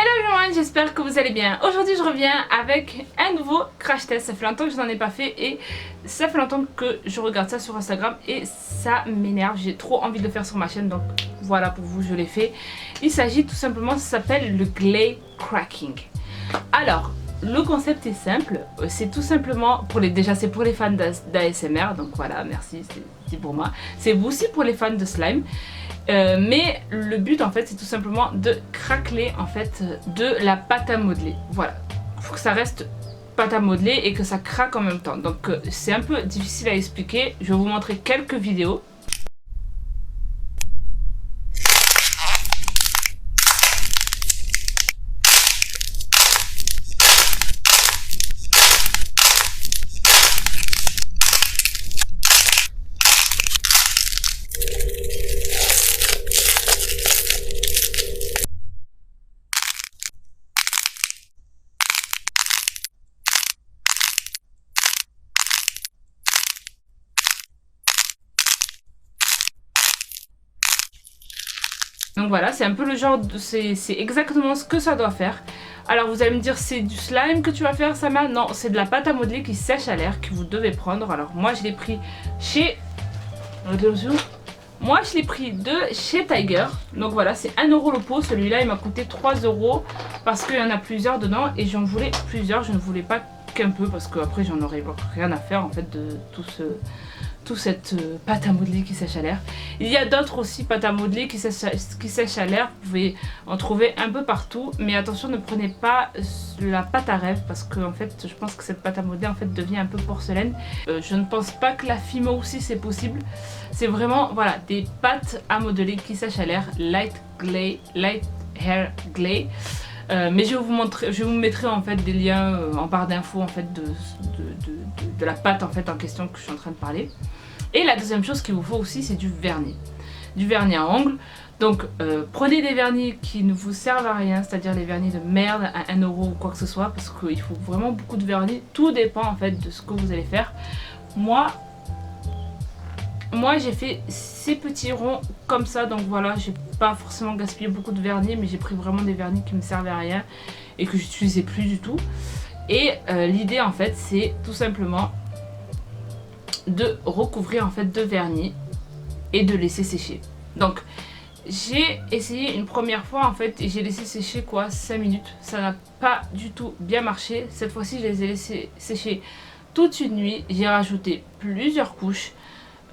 Hello everyone, j'espère que vous allez bien. Aujourd'hui je reviens avec un nouveau crash test. Ça fait longtemps que je n'en ai pas fait et ça fait longtemps que je regarde ça sur Instagram et ça m'énerve. J'ai trop envie de le faire sur ma chaîne, donc voilà, pour vous je l'ai fait. Il s'agit tout simplement, ça s'appelle le glay cracking. Alors le concept est simple, c'est tout simplement pour les, déjà c'est pour les fans d'ASMR, donc voilà, merci, c'est pour moi. C'est aussi pour les fans de slime. Mais le but en fait c'est tout simplement de craqueler en fait de la pâte à modeler. Voilà, il faut que ça reste pâte à modeler et que ça craque en même temps. Donc c'est un peu difficile à expliquer. Je vais vous montrer quelques vidéos. Donc voilà, c'est un peu le genre, c'est exactement ce que ça doit faire. Alors vous allez me dire, c'est du slime que tu vas faire, Sama? Non, c'est de la pâte à modeler qui sèche à l'air, que vous devez prendre. Alors moi je l'ai pris chez... Moi je l'ai pris de chez Tiger. Donc voilà, c'est 1 euro le pot. Celui-là il m'a coûté 3 euros parce qu'il y en a plusieurs dedans et j'en voulais plusieurs. Je ne voulais pas qu'un peu parce qu'après j'en aurais rien à faire en fait de toute cette pâte à modeler qui sèche à l'air. Il y a d'autres aussi pâtes à modeler qui sèchent à l'air. Vous pouvez en trouver un peu partout. Mais attention, ne prenez pas la pâte à rêve parce que en fait, je pense que cette pâte à modeler en fait devient un peu porcelaine. Je ne pense pas que la Fimo aussi c'est possible. C'est vraiment voilà des pâtes à modeler qui sèchent à l'air, light hair glay. Mais je vous mettrai en fait des liens en barre d'infos en fait de la pâte en fait en question que je suis en train de parler. Et la deuxième chose qu'il vous faut aussi, c'est du vernis à ongles. Donc prenez des vernis qui ne vous servent à rien, c'est-à-dire les vernis de merde à 1 euro ou quoi que ce soit, parce qu'il faut vraiment beaucoup de vernis. Tout dépend en fait de ce que vous allez faire. Moi j'ai fait ces petits ronds comme ça, donc voilà, j'ai pas forcément gaspillé beaucoup de vernis, mais j'ai pris vraiment des vernis qui me servaient à rien et que j'utilisais plus du tout. Et l'idée en fait c'est tout simplement de recouvrir en fait de vernis et de laisser sécher. Donc j'ai essayé une première fois en fait et j'ai laissé sécher quoi 5 minutes. Ça n'a pas du tout bien marché. Cette fois-ci je les ai laissés sécher toute une nuit. J'ai rajouté plusieurs couches.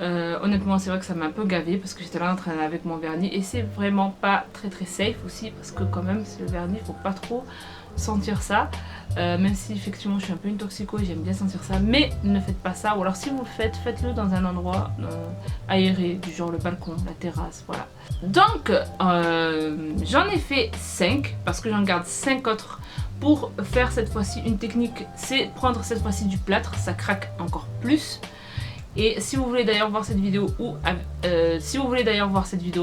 Honnêtement c'est vrai que ça m'a un peu gavé parce que j'étais là en train avec mon vernis et c'est vraiment pas très safe aussi parce que quand même c'est le vernis, il faut pas trop sentir ça, même si effectivement je suis un peu une toxico et j'aime bien sentir ça, mais ne faites pas ça, ou alors si vous le faites, faites-le dans un endroit aéré, du genre le balcon, la terrasse, voilà. Donc j'en ai fait 5 parce que j'en garde 5 autres pour faire cette fois-ci une technique, c'est prendre cette fois-ci du plâtre, ça craque encore plus. Et si vous voulez d'ailleurs voir cette vidéo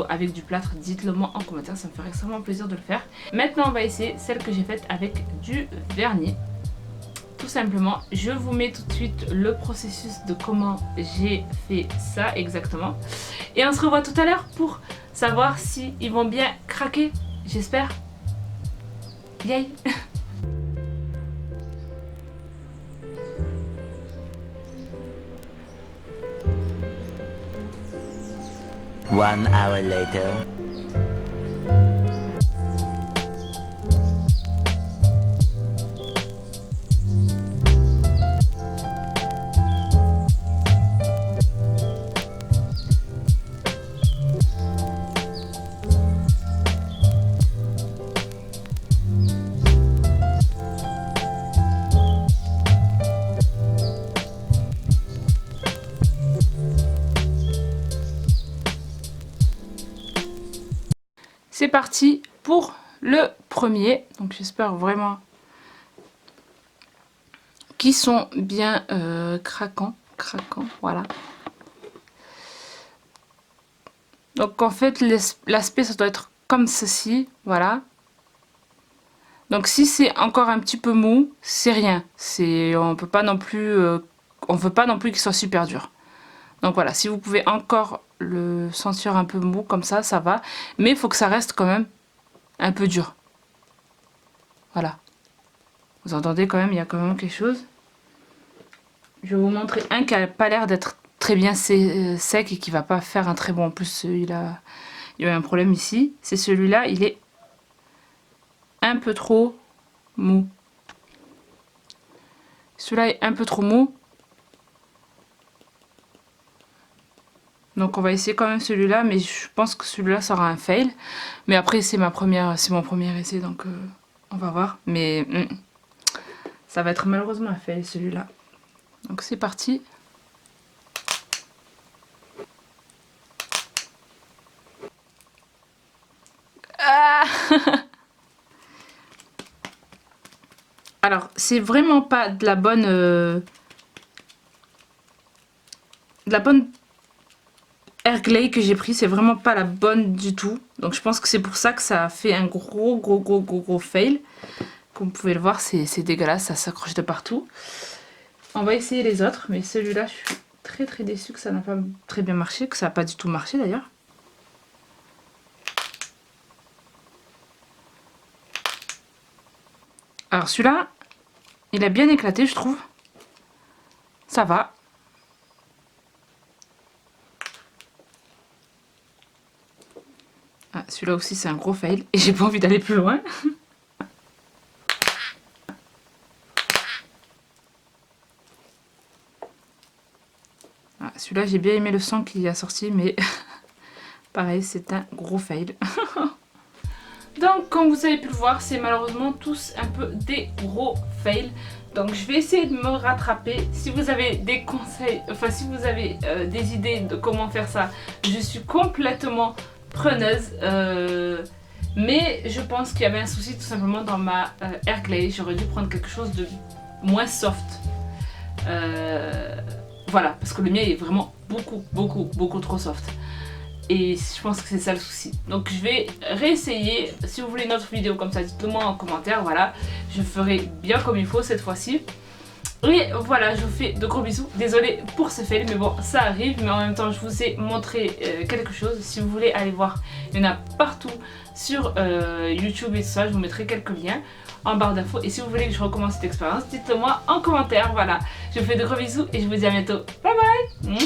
avec du plâtre, dites-le moi en commentaire, ça me ferait extrêmement plaisir de le faire. Maintenant on va essayer celle que j'ai faite avec du vernis. Tout simplement, je vous mets tout de suite le processus de comment j'ai fait ça exactement. Et on se revoit tout à l'heure pour savoir si ils vont bien craquer, j'espère. Yay. 1 hour later. C'est parti pour le premier. Donc j'espère vraiment qu'ils sont bien craquants, voilà. Donc en fait l'aspect ça doit être comme ceci, voilà. Donc si c'est encore un petit peu mou, c'est rien. On peut pas non plus, on veut pas non plus qu'il soit super dur. Donc voilà, si vous pouvez encore le sentir un peu mou comme ça va. Mais il faut que ça reste quand même un peu dur. Voilà. Vous entendez quand même, il y a quand même quelque chose. Je vais vous montrer un qui a pas l'air d'être très bien sec et qui va pas faire un très bon. En plus, celui-là, il y a eu un problème ici. C'est celui-là, il est un peu trop mou. Celui-là est un peu trop mou. Donc on va essayer quand même celui-là, mais je pense que celui-là sera un fail. Mais après c'est mon premier essai, donc on va voir. Mais ça va être malheureusement un fail celui-là. Donc c'est parti. Ah Alors c'est vraiment pas de la bonne Air Glay que j'ai pris, c'est vraiment pas la bonne du tout. Donc je pense que c'est pour ça que ça a fait un gros fail. Comme vous pouvez le voir, c'est dégueulasse, ça s'accroche de partout. On va essayer les autres, mais celui-là, je suis très déçue que ça n'a pas très bien marché, que ça n'a pas du tout marché d'ailleurs. Alors celui-là, il a bien éclaté, je trouve. Ça va. Ah, celui-là aussi, c'est un gros fail. Et j'ai pas envie d'aller plus loin. Ah, celui-là, j'ai bien aimé le son qui a sorti, mais pareil, c'est un gros fail. Donc, comme vous avez pu le voir, c'est malheureusement tous un peu des gros fails. Donc, je vais essayer de me rattraper. Si vous avez des conseils, enfin, si vous avez des idées de comment faire ça, je suis complètement preneuse. Mais je pense qu'il y avait un souci tout simplement dans ma Air Glay. J'aurais dû prendre quelque chose de moins soft. Voilà, parce que le mien est vraiment beaucoup trop soft. Et je pense que c'est ça le souci. Donc je vais réessayer. Si vous voulez une autre vidéo comme ça, dites-le moi en commentaire. Voilà, je ferai bien comme il faut cette fois-ci. Et voilà, je vous fais de gros bisous. Désolée pour ce fail, mais bon, ça arrive. Mais en même temps, je vous ai montré quelque chose. Si vous voulez aller voir, il y en a partout sur YouTube et tout ça. Je vous mettrai quelques liens en barre d'infos. Et si vous voulez que je recommence cette expérience, dites-le moi en commentaire. Voilà, je vous fais de gros bisous et je vous dis à bientôt. Bye bye.